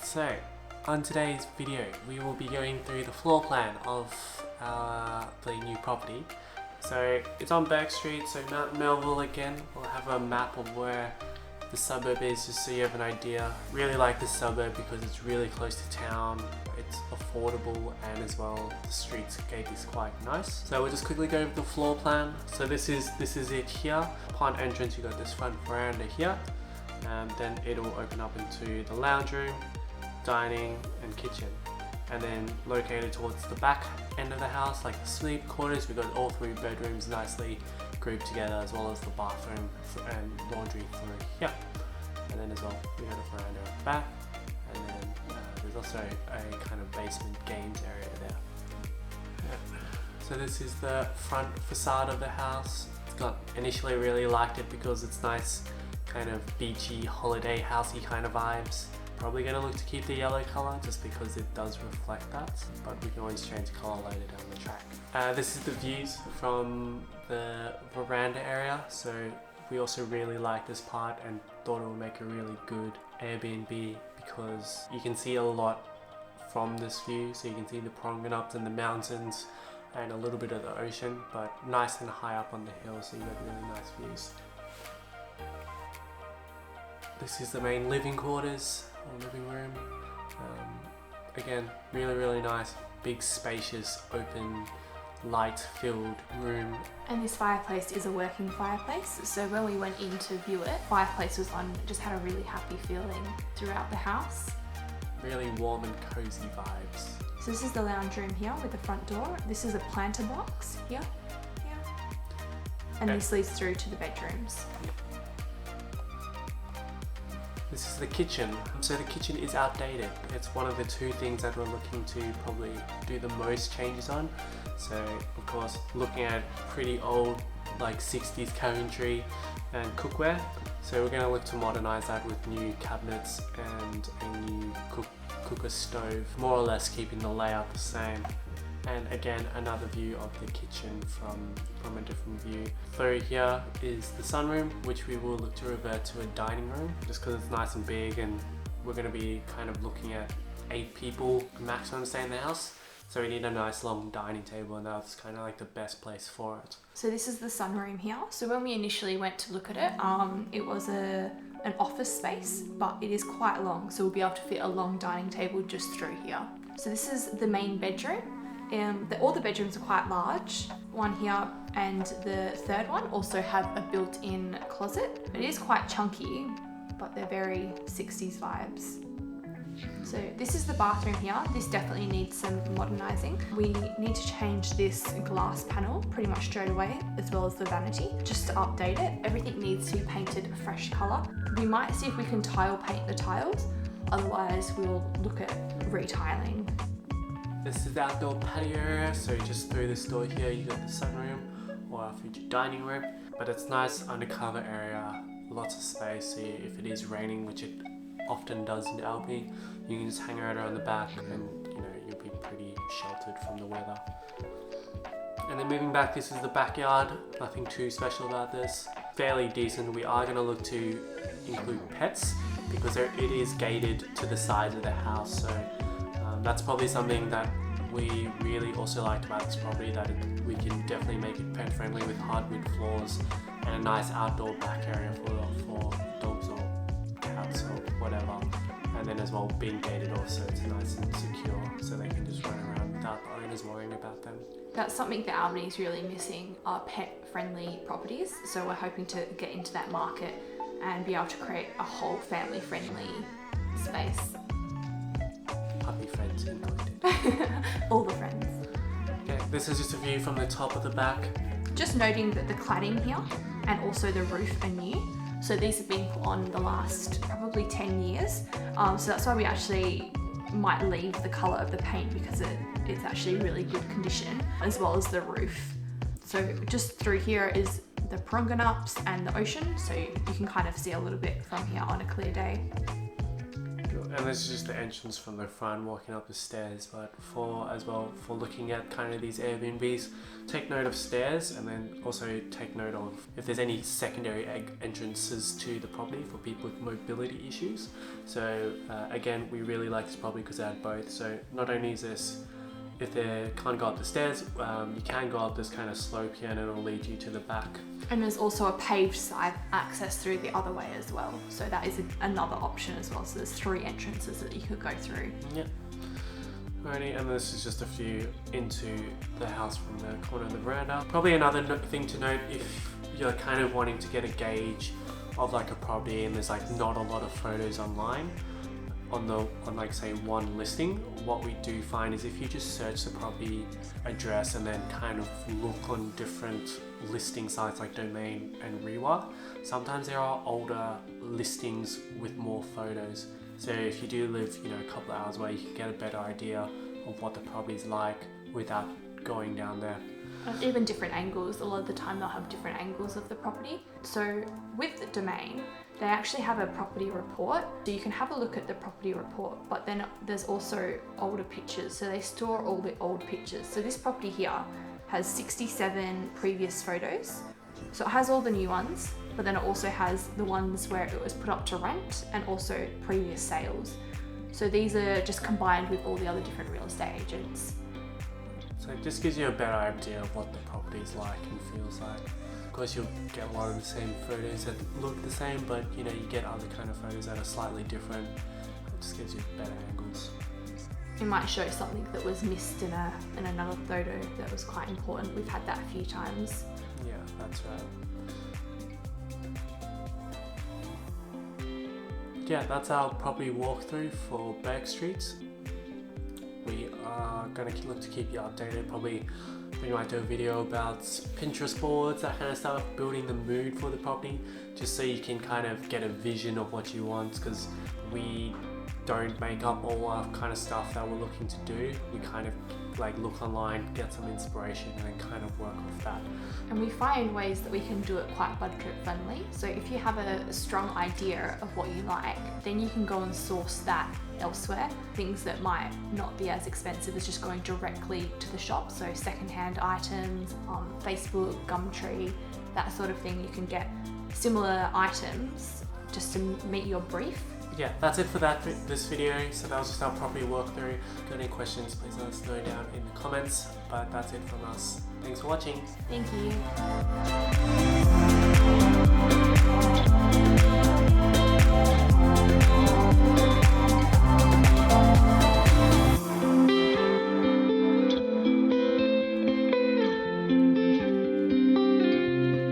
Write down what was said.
So, on today's video, we will be going through the floor plan of the new property. So, it's on Burke Street, so Mount Melville again. We'll have a map of where the suburb is just so you have an idea. Really like this suburb because it's really close to town, it's affordable, and as well the streetscape is quite nice. So we'll just quickly go over the floor plan. So this is it here. Upon entrance you got this front veranda here, and then it'll open up into the lounge room, dining and kitchen. And then located towards the back end of the house, like the sleep quarters, we've got all three bedrooms nicely grouped together, as well as the bathroom and laundry through here. And then as well, we got a veranda at the back, and then there's also a kind of basement games area there. So this is the front facade of the house. Initially really liked it because it's nice, kind of beachy, holiday housey kind of vibes. Probably going to look to keep the yellow colour just because it does reflect that, but we can always change colour later down the track. This is the views from the veranda area, so we also really like this part and thought it would make a really good Airbnb because you can see a lot from this view. So you can see the promenades and the mountains and a little bit of the ocean, but nice and high up on the hill, so you got really nice views. This is the main living quarters or living room. Again, really nice, big, spacious, open, light-filled room. And this fireplace is a working fireplace, so when we went in to view it, fireplace was on, just had a really happy feeling throughout the house. Really warm and cozy vibes. So this is the lounge room here with the front door. This is a planter box here. And this leads through to the bedrooms. This is the kitchen. So the kitchen is outdated. It's one of the two things that we're looking to probably do the most changes on. So of course, looking at pretty old, like 60s cabinetry and cookware. So we're going to look to modernize that with new cabinets and a new cooker stove, more or less keeping the layout the same. And again, another view of the kitchen from a different view. Through here is the sunroom, which we will look to revert to a dining room, just because it's nice and big, and we're going to be kind of looking at 8 people maximum stay in the house. So we need a nice long dining table, and that's kind of like the best place for it. So this is the sunroom here. So when we initially went to look at it, it was an office space, but it is quite long, so we'll be able to fit a long dining table just through here. So this is the main bedroom. All the bedrooms are quite large. One here and the third one also have a built-in closet. It is quite chunky, but they're very 60s vibes. So this is the bathroom here. This definitely needs some modernising. We need to change this glass panel pretty much straight away, as well as the vanity, just to update it. Everything needs to be painted a fresh colour. We might see if we can tile paint the tiles, otherwise we'll look at retiling. This is the outdoor patio area, so just through this door here you got the sunroom or our future dining room. But it's nice undercover area, lots of space, so if it is raining, which it often does in Albany, you can just hang out around the back and you'll be pretty sheltered from the weather. And then moving back, this is the backyard. Nothing too special about this. Fairly decent. We are going to look to include pets because it is gated to the sides of the house, so that's probably something that we really also liked about this property, that we can definitely make it pet friendly with hardwood floors and a nice outdoor back area for dogs or cats or whatever. And then as well being gated off, so it's nice and secure, so they can just run around without the owners worrying about them. That's something that Albany is really missing, are pet friendly properties. So we're hoping to get into that market and be able to create a whole family friendly space. Puppy friends included. All the friends. Okay, this is just a view from the top of the back. Just noting that the cladding here and also the roof are new. So these have been put on the last probably 10 years. So that's why we actually might leave the colour of the paint, because it's actually really good condition, as well as the roof. So just through here is the promenades and the ocean, so you can kind of see a little bit from here on a clear day. Cool. And this is just the entrance from the front, walking up the stairs. But for looking at kind of these Airbnbs, take note of stairs, and then also take note of if there's any secondary entrances to the property for people with mobility issues. So again, we really like this property because they had both. So not only is this, if they can't go up the stairs, you can go up this kind of slope here and it'll lead you to the back. And there's also a paved side access through the other way as well. So that is another option as well. So there's 3 entrances that you could go through. Yeah. Alrighty, and this is just a view into the house from the corner of the veranda. Probably another thing to note if you're kind of wanting to get a gauge of like a property and there's like not a lot of photos online on like say one listing, what we do find is if you just search the property address and then kind of look on different listing sites like Domain and Rewa, sometimes there are older listings with more photos. So if you do live, a couple of hours away, you can get a better idea of what the property's like without going down there. And even different angles, a lot of the time they'll have different angles of the property. So with the Domain, they actually have a property report. So you can have a look at the property report, but then there's also older pictures. So they store all the old pictures. So this property here has 67 previous photos. So it has all the new ones, but then it also has the ones where it was put up to rent and also previous sales. So these are just combined with all the other different real estate agents. So it just gives you a better idea of what the property's like and feels like. Of course, you'll get a lot of the same photos that look the same, but you get other kind of photos that are slightly different. It just gives you better angles. It might show something that was missed in another photo that was quite important. We've had that a few times. Yeah, that's right. Yeah, that's our property walkthrough for Bourke Street. We are going to look to keep you updated. Probably we might do a video about Pinterest boards, that kind of stuff, building the mood for the property, just so you can kind of get a vision of what you want, because we don't make up all our kind of stuff that we're looking to do. We kind of like look online, get some inspiration, and then kind of work with that. And we find ways that we can do it quite budget friendly. So if you have a strong idea of what you like, then you can go and source that elsewhere. Things that might not be as expensive as just going directly to the shop. So secondhand items, Facebook, Gumtree, that sort of thing. You can get similar items just to meet your brief. Yeah, that's it for this video. So that was just our property walkthrough. If you got any questions, please let us know down in the comments. But that's it from us. Thanks for watching. Thank you.